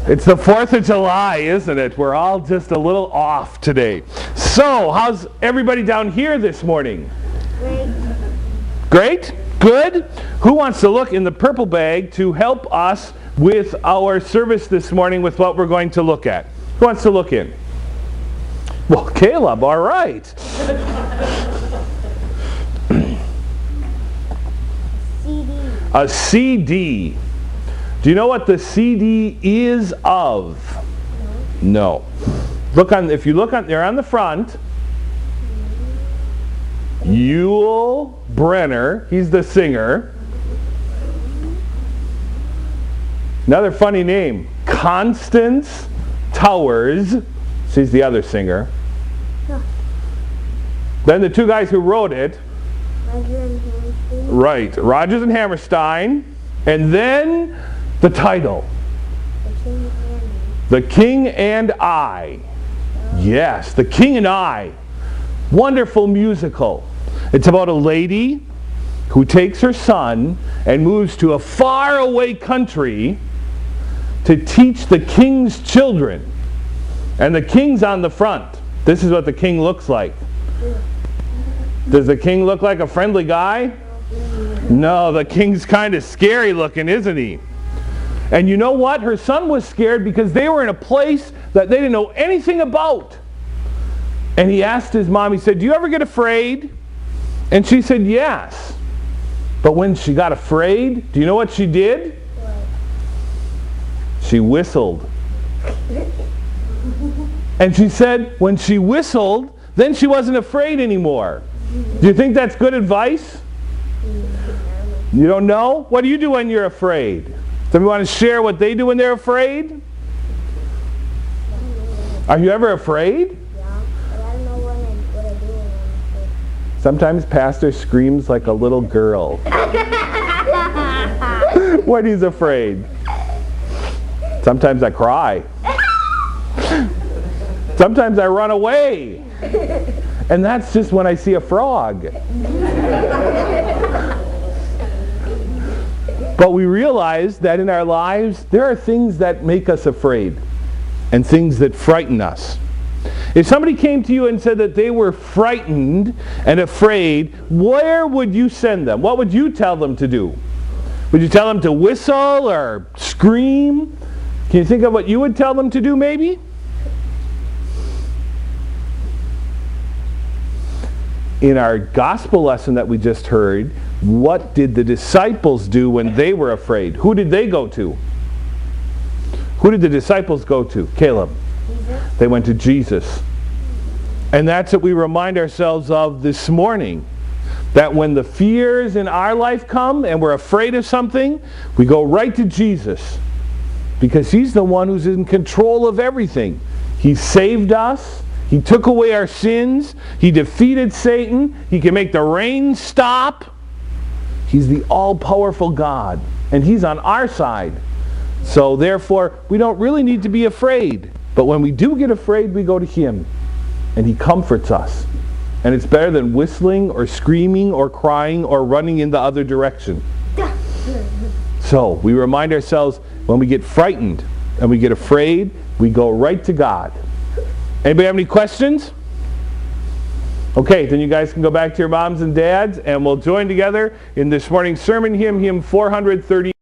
It's the 4th of July, isn't it? We're all just a little off today. So, how's everybody down here this morning? Great? Good? Who wants to look in the purple bag to help us with our service this morning with what we're going to look at? Who wants to look in? Well, Caleb, all right. A CD. Do you know what the CD is of? No. If you look on, they're on the front. Yul Brynner, he's the singer. Another funny name, Constance Towers, she's the other singer. Then the two guys who wrote it, right, Rodgers and Hammerstein, and then the title, The King and I. Yes, The King and I. Wonderful musical. It's about a lady who takes her son and moves to a faraway country to teach the king's children. And the king's on the front. This is what the king looks like. Does the king look like a friendly guy? No, the king's kind of scary looking, isn't he? And you know what? Her son was scared because they were in a place that they didn't know anything about. And he asked his mom, he said, "Do you ever get afraid?" And she said, "Yes." But when she got afraid, do you know what she did? She whistled. And she said when she whistled, then she wasn't afraid anymore. Do you think that's good advice? You don't know? What do you do when you're afraid? Somebody want to share what they do when they're afraid? Are you ever afraid? Yeah, but I don't know what I do when I'm afraid. Sometimes Pastor screams like a little girl when he's afraid. Sometimes I cry. Sometimes I run away. And that's just when I see a frog. But we realize that in our lives, there are things that make us afraid and things that frighten us. If somebody came to you and said that they were frightened and afraid, where would you send them? What would you tell them to do? Would you tell them to whistle or scream? Can you think of what you would tell them to do maybe? In our gospel lesson that we just heard, what did the disciples do when they were afraid? Who did they go to? Who did the disciples go to? Caleb. Jesus. They went to Jesus. And that's what we remind ourselves of this morning. That when the fears in our life come and we're afraid of something, we go right to Jesus. Because He's the one who's in control of everything. He saved us. He took away our sins. He defeated Satan. He can make the rain stop. He's the all-powerful God. And He's on our side. So therefore, we don't really need to be afraid. But when we do get afraid, we go to Him. And He comforts us. And it's better than whistling or screaming or crying or running in the other direction. So we remind ourselves when we get frightened and we get afraid, we go right to God. Anybody have any questions? Okay, then you guys can go back to your moms and dads and we'll join together in this morning's sermon hymn, hymn 430.